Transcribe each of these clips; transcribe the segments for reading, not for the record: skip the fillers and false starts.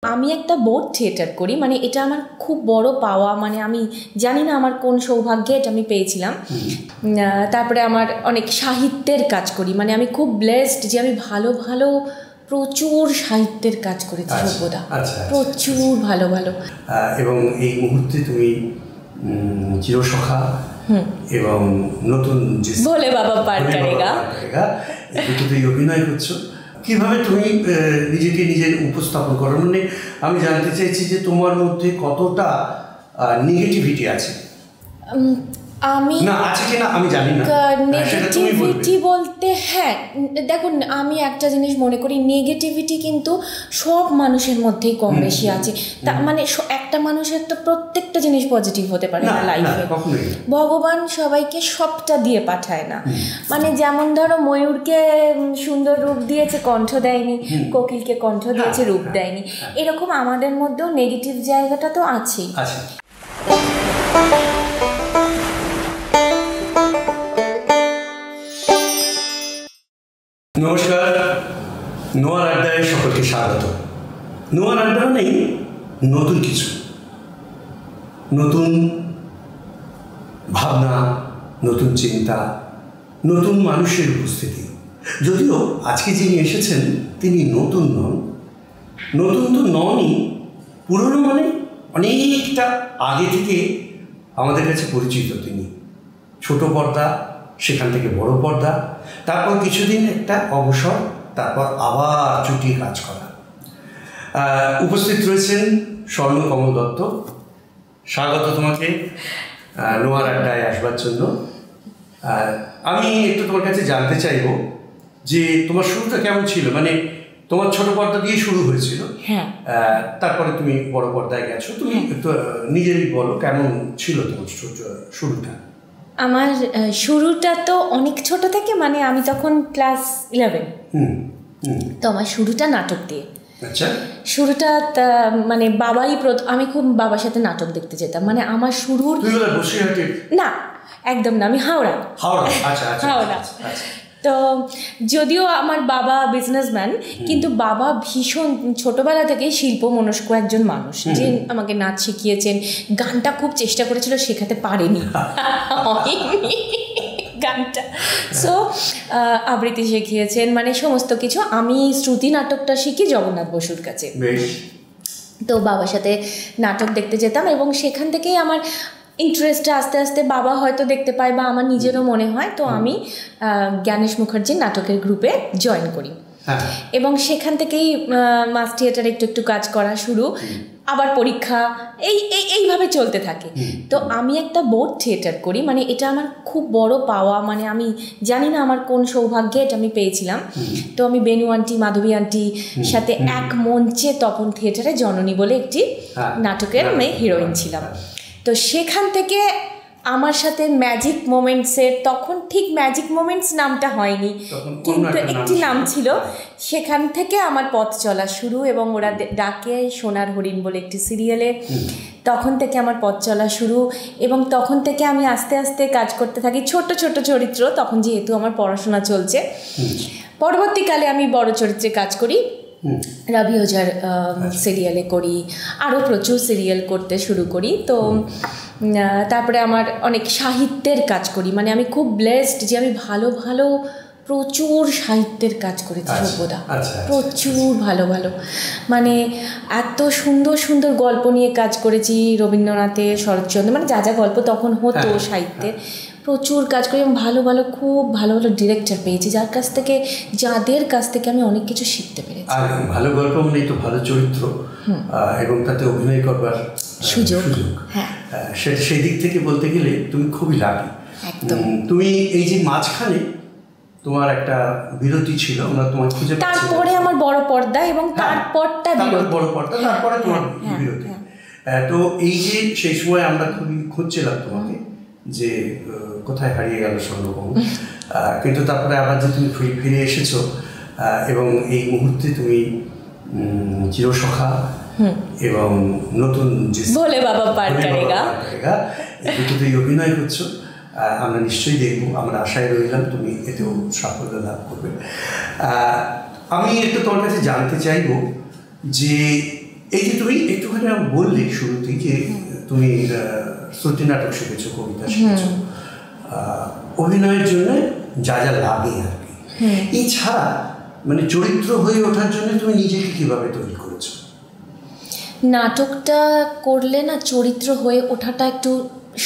আমি একটা board theatre করি, মানে এটা আমার খুব বড় পাওয়া, মানে আমি জানি না আমার কোন সৌভাগ্যে এটা আমি পেয়েছিলাম। তারপরে আমার অনেক সাহিত্যের কাজ করি, মানে আমি খুব ব্লেসড যে আমি ভালো ভালো প্রচুর সাহিত্যের কাজ করেছি সর্বদা, প্রচুর ভালো ভালো। এবং এই মুহূর্তে তুমি চিরসখা এবং নতুন ভোলে বাবা পার করেগা দুটোতেই অভিনয় করছো। কিভাবে তুমি নিজেকে নিজের উপস্থাপন করো? মানে আমি জানতে চাইছি যে তোমার মধ্যে কতটা নেগেটিভিটি আছে। আমি না আছে কিনা আমি জানি না, নেগেটিভিটি বলতে হ্যাঁ দেখুন, আমি একটা জিনিস মনে করি, নেগেটিভিটি কিন্তু সব মানুষের মধ্যেই কম বেশি আছে। তা মানে একটা মানুষের তো প্রত্যেকটা জিনিস পজিটিভ হতে পারে না লাইফে। ভগবান সবাইকে সবটা দিয়ে পাঠায় না। মানে যেমন ধরো ময়ূরকে সুন্দর রূপ দিয়েছে, কণ্ঠ দেয়নি, কোকিলকে কণ্ঠ দিয়েছে, রূপ দেয়নি। এরকম আমাদের মধ্যেও নেগেটিভ জায়গাটা তো আছেই। নমস্কার, নোয়ার আড্ডায় সকলকে স্বাগত। নোয়ার আড্ডা নেই নতুন কিছু, নতুন ভাবনা, নতুন চিন্তা, নতুন মানুষের উপস্থিতি। যদিও আজকে যিনি এসেছেন তিনি নতুন নন, নতুন তো ননই, পুরনো মানে অনেকটা আগে থেকে আমাদের কাছে পরিচিত তিনি। ছোট পর্দা, সেখান থেকে বড় পর্দা, তারপর কিছুদিন একটা অবসর, তারপর আবার চুটিয়ে কাজ করা। উপস্থিত রয়েছেন স্বর্ণকমল দত্ত। স্বাগত তোমাকে নোয়ার আড্ডায় আসবার জন্য। আমি একটু তোমার কাছে জানতে চাইব যে তোমার শুরুটা কেমন ছিল। মানে তোমার ছোট পর্দা দিয়ে শুরু হয়েছিল, তারপরে তুমি বড় পর্দায় গেছো। তুমি একটু নিজেরই বলো কেমন ছিল তোমার শুরুটা। আমার শুরুটা তো অনেক ছোট থেকে, মানে আমি তখন ক্লাস 11। তো আমার শুরুটা নাটক দিয়ে। আচ্ছা। শুরুটা মানে বাবাই আমি খুব বাবার সাথে নাটক দেখতে যেতাম। মানে আমার শুরুর না, একদম না, আমি হাওড়া। তো যদিও আমার বাবা বিজনেসম্যান, কিন্তু বাবা ভীষণ ছোটবেলা থেকেই শিল্প মনস্ক একজন মানুষ, যে আমাকে নাচ শিখিয়েছেন, গানটা খুব চেষ্টা করেছিল, শেখাতে পারেনি গানটা। সো আবৃত্তি শিখিয়েছেন, মানে সমস্ত কিছু। আমি শ্রুতি নাটকটা শিখি জগন্নাথ বসুর কাছে। তো বাবার সাথে নাটক দেখতে যেতাম, এবং সেখান থেকেই আমার ইন্টারেস্টটা আস্তে আস্তে বাবা হয়তো দেখতে পায় বা আমার নিজেরও মনে হয়। তো আমি জ্ঞানেশ মুখার্জির নাটকের গ্রুপে জয়েন করি, এবং সেখান থেকেই মাস থিয়েটারে একটু একটু কাজ করা শুরু, আবার পরীক্ষা, এইভাবে চলতে থাকে। তো আমি একটা বোর্ড থিয়েটার করি, মানে এটা আমার খুব বড় পাওয়া, মানে আমি জানি না আমার কোন সৌভাগ্যে এটা আমি পেয়েছিলাম। তো আমি বেনু আন্টি, মাধবী আন্টির সাথে এক মঞ্চে তপন থিয়েটারে জননী বলে একটি নাটকের আমি হিরোইন ছিলাম। তো সেখান থেকে আমার সাথে ম্যাজিক মোমেন্টসের, তখন ঠিক ম্যাজিক মোমেন্টস নামটা হয়নি, কিন্তু একটি নাম ছিল, সেখান থেকে আমার পথ চলা শুরু। এবং ওরা ডাকে সোনার হরিণ বলে একটি সিরিয়ালে, তখন থেকে আমার পথ চলা শুরু। এবং তখন থেকে আমি আস্তে আস্তে কাজ করতে থাকি, ছোট ছোট চরিত্র। তখন যেহেতু আমার পড়াশোনা চলছে, পরবর্তীকালে আমি বড় চরিত্রে কাজ করি, রবি ওঝার সিরিয়ালে করি, আরও প্রচুর সিরিয়াল করতে শুরু করি। তো তারপরে আমার অনেক সাহিত্যের কাজ করি, মানে আমি খুব ব্লেসড যে আমি ভালো ভালো প্রচুর সাহিত্যের কাজ করেছি সর্বদা, প্রচুর ভালো ভালো। মানে এত সুন্দর সুন্দর গল্প নিয়ে কাজ করেছি, রবীন্দ্রনাথের, শরৎচন্দ্র, মানে যা যা গল্প তখন হতো সাহিত্যের, প্রচুর কাজ করি। এবং ভালো ভালো, খুব ভালো ভালো ডিরেক্টর পেয়েছি, যাদের কাছ থেকে আমি অনেক কিছু শিখতে পেরেছি। আর ভালো গল্প মানে তো ভালো চরিত্র, এবং তাতে অভিনয় করবার সুযোগ। সেই দিক থেকে বলতে গেলে তুমি খুবই লাকি। তুমি এই যে মাঝখানে তোমার একটা বিরতি ছিল, আমরা তোমার খুঁজে, তারপরে আমার বড় পর্দা, এবং তারপরটা বড় পর্দা, তারপরে তোমার বিরতি। তো এই যে সেই সময় আমরা খুবই খুঁজছিলাম তোমাকে, যে কোথায় হারিয়ে গেল স্বর্ণকমল, কিন্তু তারপরে আবার যে তুমি ফিরে এসেছো, এবং এই মুহূর্তে তুমি চিরসখা এবং নতুন ভোলে বাবা পার করেগা দুটোতেই অভিনয় করছো। আমরা নিশ্চয়ই দেখব, আমরা আশায় রইলাম তুমি এতেও সাফল্য লাভ করবে। আমি একটু তোমার কাছে জানতে চাইব যে এই যে তুমি একটুখানি বললে শুরুতেই যে তুমি শ্রুতি নাটক শিখেছো, কবিতা শিখেছো, অভিনয়ের জন্য যা যা লাগে আর কি, এছাড়া মানে চরিত্র হয়ে ওঠার জন্য তুমি নিজেকে কিভাবে তৈরি করেছো? নাটকটা করলে না চরিত্র হয়ে ওঠাটা একটু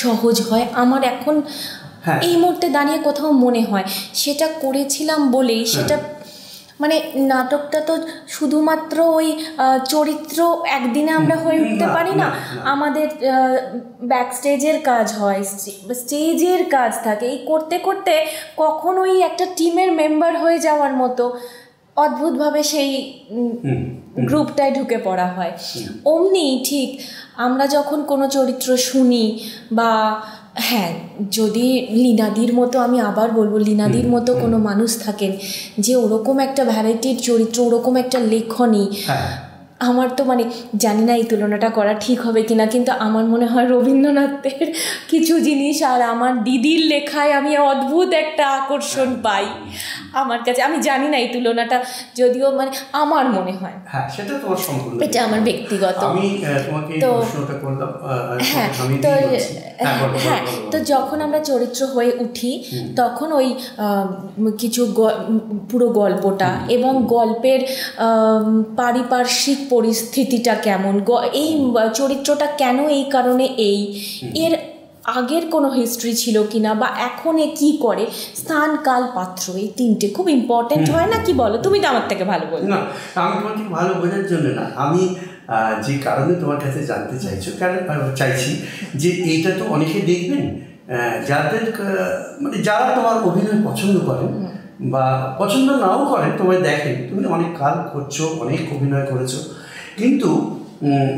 সহজ হয় আমার এখন এই মুহূর্তে দাঁড়িয়ে কোথাও মনে হয়। সেটা করেছিলাম বলেই সেটা মানে নাটকটা তো শুধুমাত্র ওই চরিত্র একদিনে আমরা হয়ে উঠতে পারি না, আমাদের ব্যাক স্টেজের কাজ হয়, স্টেজের কাজ থাকে। এই করতে করতে কখনোই একটা টিমের মেম্বার হয়ে যাওয়ার মতো অদ্ভুতভাবে সেই গ্রুপটায় ঢুকে পড়া হয়। অমনি ঠিক আমরা যখন কোনো চরিত্র শুনি বা হ্যাঁ, যদি লীনাদির মতো, আমি আবার বলবো লীনাদির মতো কোনো মানুষ থাকেন যে ওরকম একটা ভ্যারাইটির চরিত্র, ওরকম একটা লেখনী, আমার তো মানে জানি না এই তুলনাটা করা ঠিক হবে কিনা, কিন্তু আমার মনে হয় রবীন্দ্রনাথের কিছু জিনিস আর আমার দিদির লেখায় আমি অদ্ভুত একটা আকর্ষণ পাই আমার কাছে। আমি জানি না এই তুলনাটা, যদিও মানে আমার মনে হয়, হ্যাঁ সেটা তোমার সম্পূর্ণ, এটা আমার ব্যক্তিগত। আমি তোমাকে এই প্রশ্নটা করলাম। হ্যাঁ তো হ্যাঁ, তো যখন আমরা চরিত্র হয়ে উঠি তখন ওই কিছু পুরো গল্পটা এবং গল্পের পারিপার্শ্বিক পরিস্থিতিটা কেমন, এই চরিত্রটা কেন এই কারণে এর আগের কোনো হিস্ট্রি ছিল কিনা, বা এখন এ কী করে, স্থান কাল পাত্র, এই তিনটে খুব ইম্পর্টেন্ট হয় না? কি বলো, তুমি তো আমার থেকে ভালো বলো। না, আমি তোমার থেকে ভালো বোঝার জন্য না, আমি যে কারণে তোমার কাছে জানতে চাইছি যে এইটা তো অনেকে দেখবেন যাদের মানে যারা তোমার অভিনয় পছন্দ করেন বা পছন্দ নাও করেন, তোমায় দেখেন, তুমি অনেক কাল করছো, অনেক অভিনয় করেছো, কিন্তু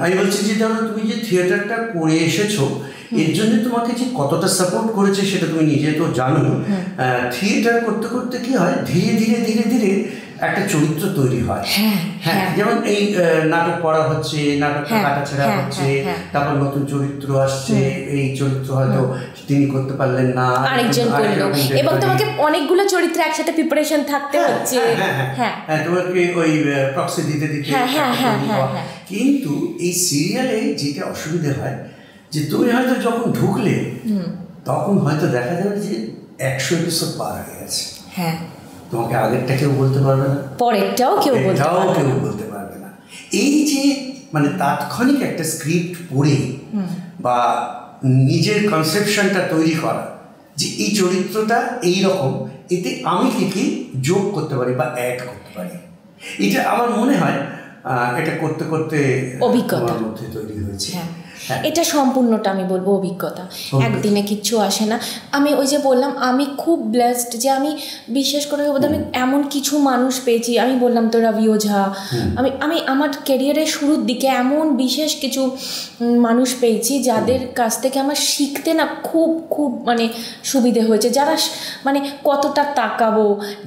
আমি বলছি যে ধরো তুমি যে থিয়েটারটা করে এসেছো, এর জন্য তোমাকে যে কতটা সাপোর্ট করেছে সেটা তুমি নিজে তো জানো। থিয়েটার করতে করতে কি হয়, ধীরে ধীরে ধীরে ধীরে একটা চরিত্র তৈরি হয়। হ্যাঁ, যেমন এই নাটক পড়া হচ্ছে, নাটকটা কাটাছেড়া হচ্ছে, তারপর নতুন চরিত্র আসছে, এই চরিত্র হয়তো তিনি করতে পারলেন না, আরেকজন করলো, এবং তোমাকে অনেকগুলো চরিত্র একসাথে প্রিপারেশন থাকতে হচ্ছে। হ্যাঁ, তোমাকে ওই প্রক্সি দিতে দিতে। কিন্তু এই সিরিয়ালে যেটা অসুবিধা হয় যে তুমি হয়তো যখন ঢুকলে তখন হয়তো দেখা যাবে যে 100 এপিসোড পার হয়ে গেছে। হ্যাঁ, তোমাকে আগেরটা কেউ বলতে পারবে না, পরেরটাও কেউ বলতে পারবে না। এই যে মানে তাৎক্ষণিক একটা স্ক্রিপ্ট পড়ে বা নিজের কনসেপশনটা তৈরি করা যে এই চরিত্রটা এইরকম, এতে আমি কি যোগ করতে পারি বা অ্যাড করতে পারি, এটা আমার মনে হয় এটা করতে করতে অভিজ্ঞতার মধ্যে তৈরি হয়েছে। এটা সম্পূর্ণটা আমি বলবো অভিজ্ঞতা, একদিনে কিচ্ছু আসে না। আমি ওই যে বললাম আমি খুব ব্লেসড যে আমি বিশ্বাস করে আমি এমন কিছু মানুষ পেয়েছি, আমি বললাম তো রবি ওঝা, আমি আমার ক্যারিয়ারের শুরুর দিকে এমন বিশেষ কিছু মানুষ পেয়েছি যাদের কাছ থেকে আমার শিখতে না খুব খুব মানে সুবিধে হয়েছে, যারা মানে কতটা তাকাবো,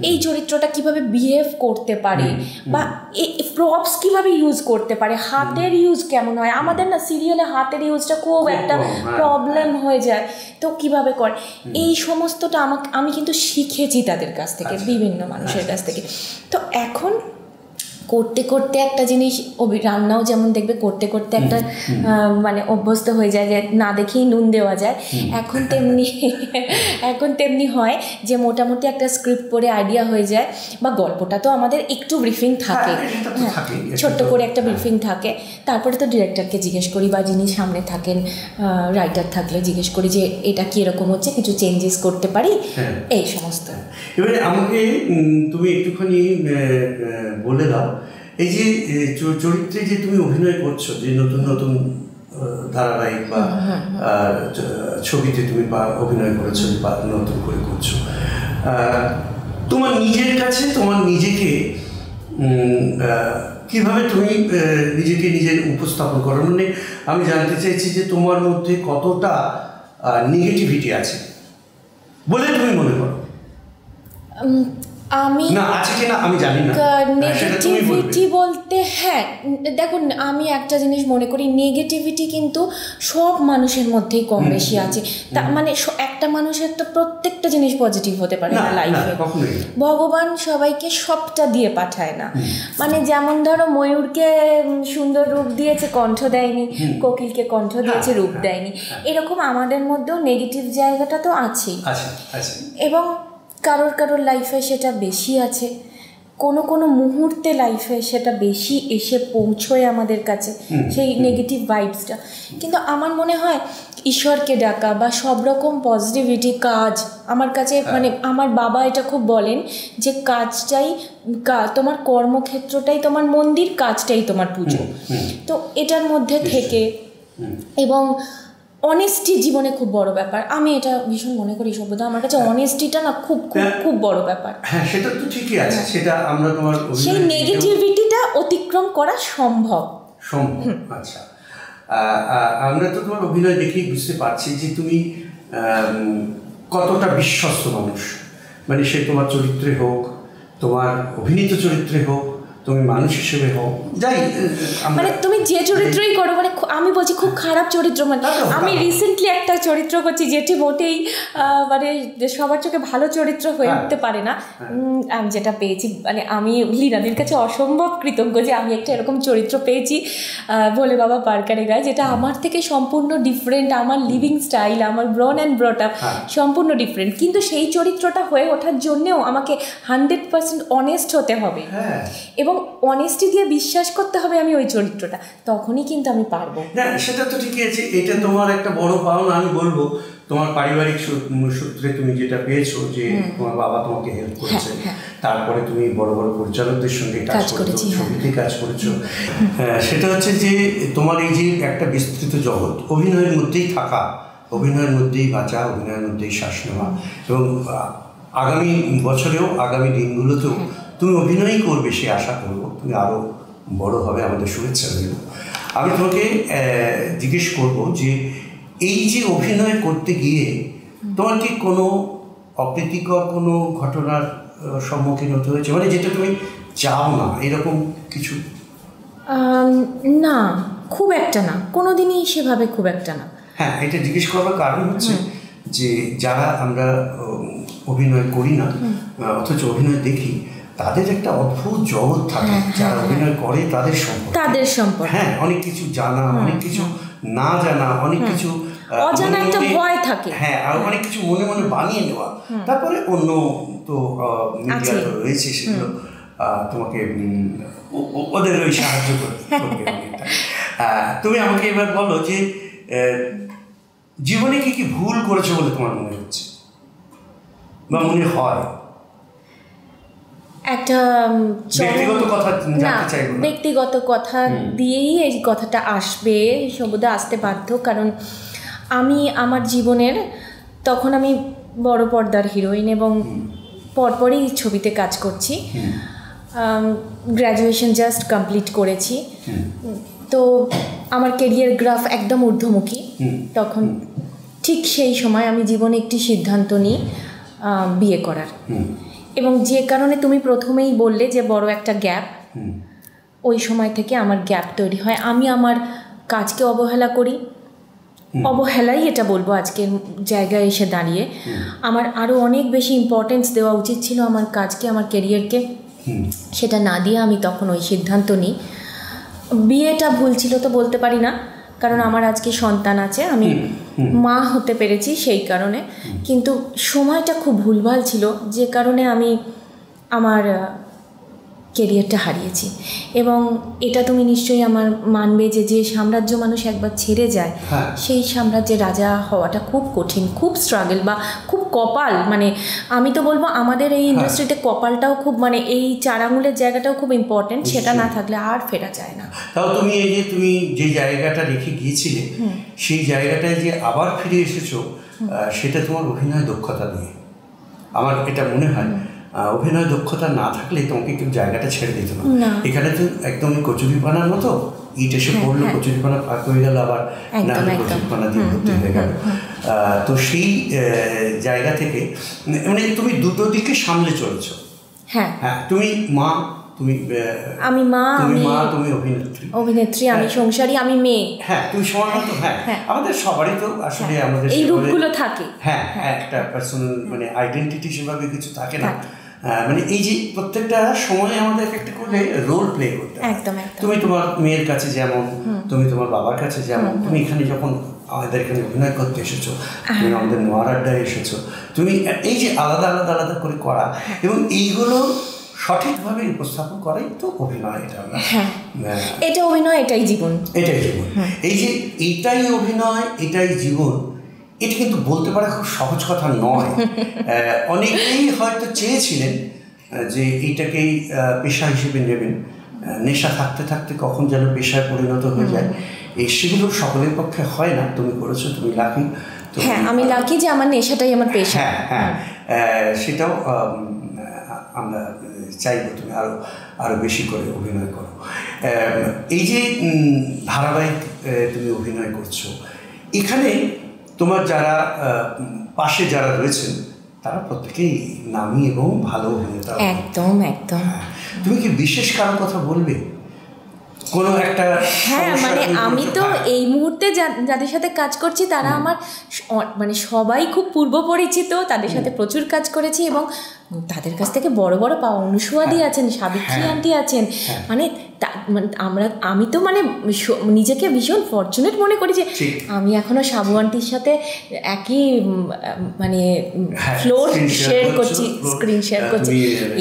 এই চরিত্রটা কিভাবে বিহেভ করতে পারে, বা এই প্রপস কিভাবে ইউজ করতে পারে, হাতের ইউজ কেমন হয়। আমাদের না সিরিয়ালে হাতের ইউজটা খুব একটা প্রবলেম হয়ে যায়, তো কিভাবে করে এই সমস্তটা আমি কিন্তু শিখেছি তাদের কাছ থেকে, বিভিন্ন মানুষের কাছ থেকে। তো এখন করতে করতে একটা জিনিস, রান্নাও যেমন দেখবে করতে করতে একটা মানে অভ্যস্ত হয়ে যায় যে না দেখেই নুন দেওয়া যায়, এখন তেমনি হয় যে মোটামুটি একটা স্ক্রিপ্ট পড়ে আইডিয়া হয়ে যায়, বা গল্পটা তো আমাদের একটু ব্রিফিং থাকে, ছোট্ট করে একটা ব্রিফিং থাকে, তারপরে তো ডিরেক্টরকে জিজ্ঞেস করি বা যিনি সামনে থাকেন রাইটার থাকলে জিজ্ঞেস করি যে এটা কি এরকম হচ্ছে, কিছু চেঞ্জেস করতে পারি, এই সমস্ত। এবারে আমাকে তুমি একটুখানি বলে দাও, এই যে চরিত্রে যে তুমি অভিনয় করছো, যে নতুন নতুন ধারাবাহিক বা ছবিতে তুমি অভিনয় করেছো বা নতুন করে করছো, তোমার নিজের কাছে তোমার নিজেকে কিভাবে তুমি নিজের উপস্থাপন করো, মানে আমি জানতে চাইছি যে তোমার মধ্যে কতটা নেগেটিভিটি আছে বলে তুমি মনে করো? আমি না আছে কিনা আমি জানি না, নেগেটিভিটি বলতে হ্যাঁ দেখুন আমি একটা জিনিস মনে করি নেগেটিভিটি কিন্তু সব মানুষের মধ্যেই কম বেশি আছে। তা মানে একটা মানুষের তো প্রত্যেকটা জিনিস পজিটিভ হতে পারে না লাইফে, ভগবান সবাইকে সবটা দিয়ে পাঠায় না। মানে যেমন ধরো ময়ূরকে সুন্দর রূপ দিয়েছে কণ্ঠ দেয়নি, কোকিলকে কণ্ঠ দিয়েছে রূপ দেয়নি, এরকম আমাদের মধ্যেও নেগেটিভ জায়গাটা তো আছেই। এবং কারোর লাইফে সেটা বেশি আছে, কোনো মুহূর্তে লাইফে সেটা বেশি এসে পৌঁছয় আমাদের কাছে সেই নেগেটিভ ভাইবসটা। কিন্তু আমার মনে হয় ঈশ্বরকে ডাকা বা সব রকম পজিটিভিটি কাজ আমার কাছে মানে আমার বাবা এটা খুব বলেন যে কাজটাই তোমার কর্মক্ষেত্রটাই তোমার মন্দির, কাজটাই তোমার পুজো। তো এটার মধ্যে থেকে এবং অনেস্টি জীবনে খুব বড় ব্যাপার, আমি এটা ভীষণ মনে করি সভ্যতা, আমার কাছে অনেস্টিটা না খুব খুব খুব বড় ব্যাপার। হ্যাঁ সেটা তো ঠিকই আছে, সেটা আমরা তোমার সেই নেগেটিভিটিটা অতিক্রম করা সম্ভব। আচ্ছা আমরা তো তোমার অভিনয় দেখেই বুঝতে পারছি যে তুমি কতটা বিশ্বস্ত মানুষ, মানে সে তোমার চরিত্রে হোক, তোমার অভিনীত চরিত্রে হোক, তুমি মানুষ হিসেবে হোক, যাই মানে তুমি যে চরিত্রই করো, মানে আমি বলছি খুব খারাপ চরিত্র, মানে আমি রিসেন্টলি একটা চরিত্র করছি যেটি মোটেই মানে সবার চোখে ভালো চরিত্র হয়ে উঠতে পারে না। আমি যেটা পেয়েছি মানে আমি লীনাদির কাছে অসম্ভব কৃতজ্ঞ যে আমি একটা এরকম চরিত্র পেয়েছি ভোলে বাবা পারকারে গায়ে, যেটা আমার থেকে সম্পূর্ণ ডিফারেন্ট, আমার লিভিং স্টাইল, আমার ব্রন অ্যান্ড ব্রট আপ সম্পূর্ণ ডিফারেন্ট, কিন্তু সেই চরিত্রটা হয়ে ওঠার জন্যেও আমাকে 100% অনেস্ট হতে হবে এবং অনেস্টি দিয়ে বিশ্বাস করতে হবে আমি ওই চরিত্রটা, তখনই কিন্তু আমি পারবো। না সেটা তো ঠিকই আছে, এটা তোমার একটা বড় পাওনা। আমি বলবো তোমার পারিবারিক সূত্রে তুমি যেটা পেয়েছো যে তোমার বাবা তোমাকে হেল্প করেছে, তারপরে তুমি বড় বড় পরিচালকদের সঙ্গে কাজ করেছো, ছবিতে কাজ করেছো, সেটা হচ্ছে যে তোমার এই যে একটা বিস্তৃত জগৎ, অভিনয়ের মধ্যেই থাকা, অভিনয়ের মধ্যেই বাঁচা, অভিনয়ের মধ্যেই শ্বাস নেওয়া, এবং আগামী বছরেও আগামী দিনগুলোতেও তুমি অভিনয়ই করবে সে আশা করবো। তুমি আরও বড় হবে, আমাদের শুভেচ্ছা রইল। আমি তোমাকে জিজ্ঞেস করবো যে এই যে অভিনয় করতে গিয়ে তোমার কি কোনো অপ্রীতিকর কোনো ঘটনার সম্মুখীন হতে হয়েছে, মানে যেটা তুমি চাও না, এরকম কিছু? না খুব একটা না, কোনো দিনই সেভাবে খুব একটা না। হ্যাঁ এটা জিজ্ঞেস করবার কারণ হচ্ছে যে যারা আমরা অভিনয় করি না অথচ অভিনয় দেখি, তাদের একটা অদ্ভুত জগৎ থাকে, যারা অভিনয় করে তাদের সম্পর্কে হ্যাঁ অনেক কিছু জানা, অনেক কিছু না জানা, অনেক কিছু অজানা একটা ভয় থাকে, হ্যাঁ আর অনেক কিছু মনে মনে বানিয়ে নেওয়া। তারপরে অন্য তো মিডিয়া তো রয়েছে, সেগুলো তোমাকে ওদের ওই সাহায্য করবে অনেকটা। তুমি আমাকে এবার বলো যে জীবনে কি কি ভুল করেছো বলে তোমার মনে হচ্ছে বা মনে হয়? একটা ব্যক্তিগত কথা জানতে চাইবো না, ব্যক্তিগত কথা দিয়েই এই কথাটা আসবে, সবুদা আসতে বাধ্য, কারণ আমি আমার জীবনের তখন আমি বড় পর্দার হিরোইন এবং পরপরই ছবিতে কাজ করছি, গ্র্যাজুয়েশন জাস্ট কমপ্লিট করেছি, তো আমার কেরিয়ার গ্রাফ একদম ঊর্ধ্বমুখী। তখন ঠিক সেই সময় আমি জীবনে একটি সিদ্ধান্ত নিই বিয়ে করার, এবং যে কারণে তুমি প্রথমেই বললে যে বড় একটা গ্যাপ, ওই সময় থেকে আমার গ্যাপ তৈরি হয়। আমি আমার কাজকে অবহেলা করি, অবহেলাই এটা বলবো আজকের জায়গায় এসে দাঁড়িয়ে। আমার আরও অনেক বেশি ইম্পর্টেন্স দেওয়া উচিত ছিল আমার কাজকে, আমার কেরিয়ারকে, সেটা না দিয়ে আমি তখন ওই সিদ্ধান্ত নিই। বিয়েটা ভুল ছিল তো বলতে পারি না, কারণ আমার আজকে সন্তান আছে, আমি মা হতে পেরেছি সেই কারণে, কিন্তু সময়টা খুব ভুলভাল ছিল যে কারণে আমি আমার কেরিয়ারটা হারিয়েছি। এবং এটা তুমি নিশ্চয়ই আমার মানবে যে যে সাম্রাজ্য মানুষ একবার ছেড়ে যায় সেই সাম্রাজ্যের রাজা হওয়াটা খুব কঠিন, খুব স্ট্রাগল বা খুব কপাল, মানে আমি তো বলবো আমাদের এই ইন্ডাস্ট্রিতে কপালটাও খুব, মানে এই 4 আঙুলের জায়গাটাও খুব ইম্পর্টেন্ট, সেটা না থাকলে আর ফেরা যায় না। তাও তুমি এই যে তুমি যে জায়গাটা রেখে গিয়েছিলে সেই জায়গাটায় যে আবার ফিরে এসেছো, সেটা তোমার অভিনয় দক্ষতা দিয়ে আমার এটা মনে হয়। অভিনয় দক্ষতা না থাকলে তোমাকে কেউ জায়গাটা ছেড়ে দিত না। এখানে তো একদমই কচুরিপানার মতো, ইট এসে পড়লো, কচুরিপানা ফাঁক হয়ে গেল, আবার না কচুরিপানা দিয়ে ভর্তি হয়ে গেল। তো সেই জায়গা থেকে মানে তুমি দুটো দিকে সামলে চলেছ, হ্যাঁ হ্যাঁ, তুমি মা, তুমি আমি মা, তুমি অভিনেত্রী, আমি সংসারী, আমি মেয়ে। হ্যাঁ, তুমি সময় মতো। হ্যাঁ, আমাদের সবারই তো আসলে আমাদের এই রূপগুলো থাকে। হ্যাঁ, একটা পার্সোনাল মানে আইডেন্টিটি সেভাবে কিছু থাকে না। মানে এই যে প্রত্যেকটা সময় আমাদের একটা করে রোল প্লে করতে হয়। একদম। তুমি তোমার মেয়ের কাছে যেমন, তুমি তোমার বাবার কাছে যেমন, তুমি এখানে যখন আমাদের এখানে অভিনয় করতে এসেছো, তুমি আমাদের নোয়ার আড্ডায় এসেছো, তুমি এই যে আলাদা আলাদা আলাদা করে করা এবং এইগুলো সঠিকভাবে উপস্থাপন করাই তো অভিনয়। এটা অভিনয়, এটাই জীবন। এই যে এটাই অভিনয়, এটাই জীবন, এটা কিন্তু বলতে পারা খুব সহজ কথা নয়। অনেকেই হয়তো চেয়েছিলেন যে এইটাকেই পেশা হিসেবে নেবেন, নেশা থাকতে থাকতে কখন যেন পেশায় পরিণত হয়ে যায়, সেগুলো সকলের পক্ষে হয় না। তুমি করেছো, তুমি লাকি। হ্যাঁ, আমি লাকি যে আমার নেশাটাই আমার পেশা। হ্যাঁ, সেটাও আমরা চাইবো তুমি আরো বেশি করে অভিনয় করো। এই যে ধারাবাহিক তুমি অভিনয় করছো, এখানে তোমার যারা পাশে যারা রয়েছেন তারা প্রত্যেকেই নামী এবং ভালো অভিনেতা। একদম। তুমি কি বিশেষ কারো কথা বলবে কোনো একটা? হ্যাঁ, মানে আমি তো এই মুহূর্তে যাদের সাথে কাজ করছি তারা আমার মানে সবাই খুব পূর্ব পরিচিত, তাদের সাথে প্রচুর কাজ করেছি এবং তাদের কাছ থেকে বড় বড় পাওয়া অনুসুয়াদি আছেন, সাবিত্রী আন্টি আছেন। মানে আমি তো মানে নিজেকে ভীষণ ফরচুনেট মনে করি যে আমি এখনো সাবু আন্টির সাথে একই মানে ফ্লোর শেয়ার করছি, স্ক্রিন শেয়ার করছি।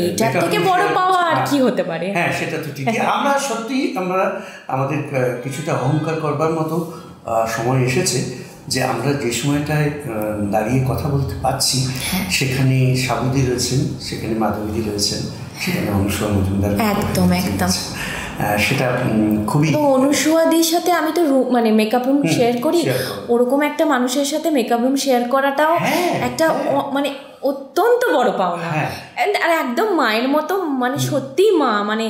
এটার থেকে বড় পাওয়া আর কি হতে পারে? হ্যাঁ, সেটা তো ঠিক। আমরা সত্যি আমাদের কিছুটা অহংকার করবার মতো সময় এসেছে যে আমরা যে সময়টায় দাঁড়িয়ে কথা বলতে পারছি, সেখানে সাবুদি রয়েছেন, সেখানে মাধবীদি রয়েছেন, সেখানে অনুসুয়া মজুমদার। একদম। সেটা খুবই। তো অনুসুয়াদির সাথে আমি তো মানে মেকআপ রুম শেয়ার করি, ওরকম একটা মানুষের সাথে মেকআপ রুম শেয়ার করাটাও একটা মানে অত্যন্ত বড় পাওনা। আর একদম মায়ের মতো, মানে সত্যি মা, মানে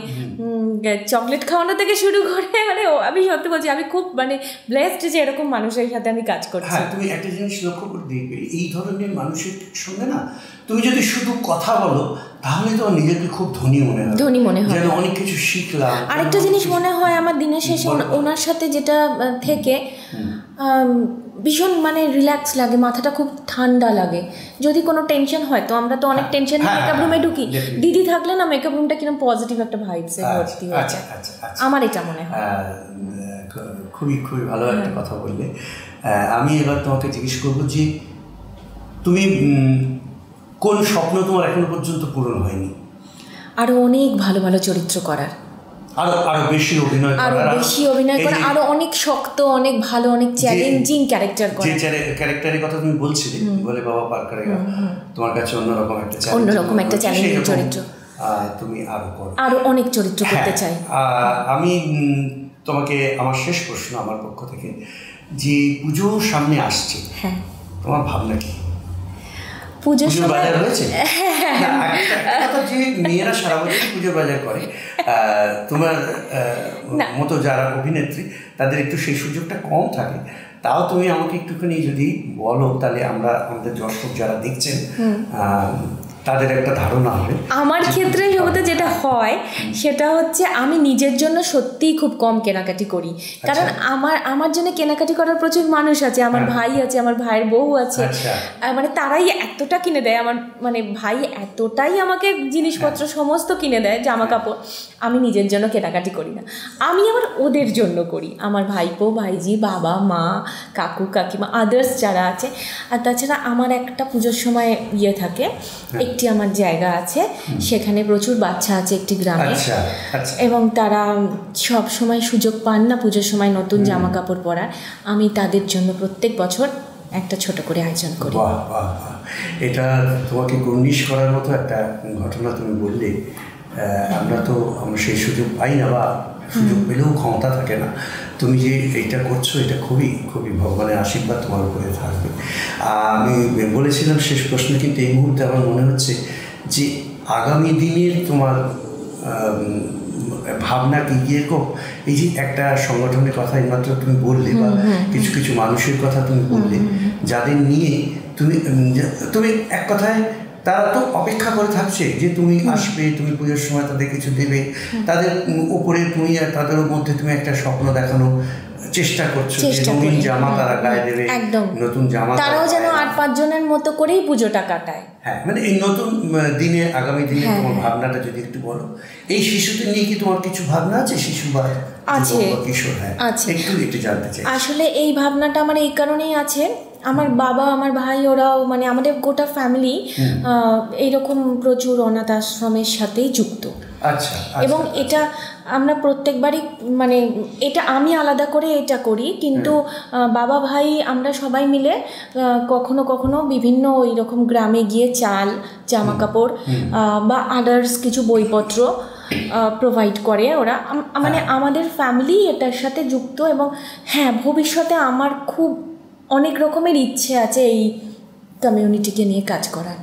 চকলেট খাওয়ানো থেকে শুরু করে, মানে আমি সত্যি বলছি আমি খুব মানে ব্লেসড যে এরকম মানুষের সাথে আমি কাজ করছি। তুমি একটা জিনিস লক্ষ্য করে দেখবে, এই ধরনের মানুষের সঙ্গে না তুমি যদি শুধু কথা বলো তাহলে তো নিজেকে খুব ধনী মনে হয়, যেন অনেক কিছু শিখলাম। আরেকটা জিনিস মনে হয় আমার দিনের শেষে ওনার সাথে যেটা থেকে ভীষণ মানে রিল্যাক্স লাগে, মাথাটা খুব ঠান্ডা লাগে। যদি কোনো টেনশন হয় তো আমরা তো অনেক টেনশন নিয়ে মেকআপ রুমে ঢুকি, দিদি থাকলে না মেকআপ রুমটা কিরকম পজিটিভ একটা ভাইবসে ভর্তি হয়ে যায়। আমার এটা মনে হয়। খুবই খুবই ভালো একটা কথা বললে। আমি এবার তোমাকে জিজ্ঞেস করবো যে তুমি কোন স্বপ্ন তোমার এখনো পর্যন্ত পূরণ হয়নি? আরো অনেক ভালো ভালো চরিত্র করার, আরো বেশি অভিনয় করা, আরো অনেক শক্ত, অনেক ভালো, অনেক চ্যালেঞ্জিং ক্যারেক্টার করা। যে ক্যারেক্টারের কথা তুমি বলছিলে, বলে বাবা পার করেগা, তোমার কাছে অন্যরকম একটা চ্যালেঞ্জিং চরিত্র তুমি আরো অনেক চরিত্র করতে চাই। আমি তোমাকে আমার শেষ প্রশ্ন আমার পক্ষ থেকে, যে পুজো সামনে আসছে, তোমার ভাবনা কি? পুজোর বাজার রয়েছে যে মেয়েরা সারা বছর পুজোর বাজার করে, তোমার মতো যারা অভিনেত্রী তাদের একটু সেই সুযোগটা কম থাকে, তাও তুমি আমাকে একটুখানি যদি বলো তাহলে আমাদের দর্শক যারা দেখছেন তাদের একটা ধারণা হবে। আমার ক্ষেত্রে সবতে যেটা হয় সেটা হচ্ছে আমি নিজের জন্য সত্যিই খুব কম কেনাকাটি করি, কারণ আমার জন্য কেনাকাটি করার প্রচুর মানুষ আছে, আমার ভাই আছে, আমার ভাইয়ের বউ আছে, মানে তারাই এতটা কিনে দেয়, আমার মানে ভাই এতটাই আমাকে জিনিসপত্র সমস্ত কিনে দেয়, জামা কাপড়। আমি নিজের জন্য কেনাকাটি করি না, আমি আবার ওদের জন্য করি, আমার ভাইপো, ভাইজি, বাবা, মা, কাকু, কাকিমা, আদার্স যারা আছে। আর তাছাড়া আমার একটা পুজোর সময় থাকে, একটি আমার জায়গা আছে, সেখানে প্রচুর বাচ্চা আছে একটি গ্রামে, এবং তারা সব সময় সুযোগ পান না পুজোর সময় নতুন জামা কাপড় পরার। আমি তাদের জন্য প্রত্যেক বছর একটা ছোট করে আয়োজন করি। এটা তোমাকে গর্নিশ করার মতো একটা ঘটনা তুমি বললে। আমরা সেই সুযোগ পাই না, বা সুযোগ পেলেও ক্ষমতা থাকে না। তুমি যে এইটা করছো, এটা খুবই খুবই ভগবানের আশীর্বাদ তোমার উপরে থাকবে। আমি বলেছিলাম শেষ প্রশ্ন, কিন্তু এই মুহূর্তে আমার মনে হচ্ছে যে আগামী দিনের তোমার ভাবনা কি এরকম, এই যে একটা সংগঠনের কথা এইমাত্র তুমি বললে, বা কিছু কিছু মানুষের কথা তুমি বললে, যাদের নিয়ে তুমি এক কথায় তারা তো অপেক্ষা করে থাকছে যে তুমি আসবে, তুমি পুজোর সময় তাদের কিছু দেবে, তাদের উপরে তুমি তাদের মধ্যে তুমি একটা স্বপ্ন দেখানো চেষ্টা করছো যে রঙিন জামা তারা গায়ে দেবে, একদম নতুন জামা, তারাও যেন 8-5 জনের মতো করেই পুজোটা কাটায়। হ্যাঁ, মানে এই নতুন দিনে, আগামী দিনে তোমার ভাবনাটা যদি একটু বলো। এই শিশুদের নিয়ে কি তোমার কিছু ভাবনা আছে? শিশু বা আছে, কিশোর? হ্যাঁ, একটু জানতে চাই। আসলে এই ভাবনাটা আমার এই কারণেই আছে, আমার বাবা, আমার ভাই, ওরাও মানে আমাদের গোটা ফ্যামিলি এইরকম প্রচুর অনাথ আশ্রমের সাথেই যুক্ত। আচ্ছা, এবং এটা আমরা প্রত্যেকবারই মানে এটা আমি আলাদা করে এটা করি, কিন্তু বাবা ভাই আমরা সবাই মিলে কখনো কখনো বিভিন্ন ওই রকম গ্রামে গিয়ে চাল, জামা কাপড় বা আদার্স কিছু বইপত্র প্রোভাইড করে ওরা। মানে আমাদের ফ্যামিলি এটার সাথে যুক্ত। এবং হ্যাঁ, ভবিষ্যতে আমার খুব অনেক রকমের ইচ্ছে আছে এই কমিউনিটিকে নিয়ে কাজ করার।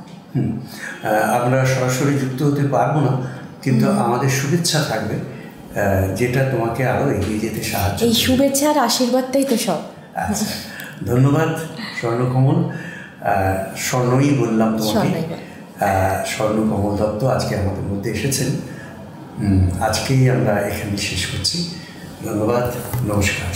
আমরা সরাসরি যুক্ত হতে পারবো না, কিন্তু আমাদের শুভেচ্ছা থাকবে যেটা তোমাকে আরও এগিয়ে যেতে সাহায্য। এই শুভেচ্ছা আর আশীর্বাদটাই তো সব। আচ্ছা, ধন্যবাদ স্বর্ণকমল। স্বর্ণই বললাম তোমাকে, স্বর্ণকমল দত্ত আজকে আমাদের মধ্যে এসেছেন। আজকেই আমরা এখানে শেষ করছি। ধন্যবাদ, নমস্কার।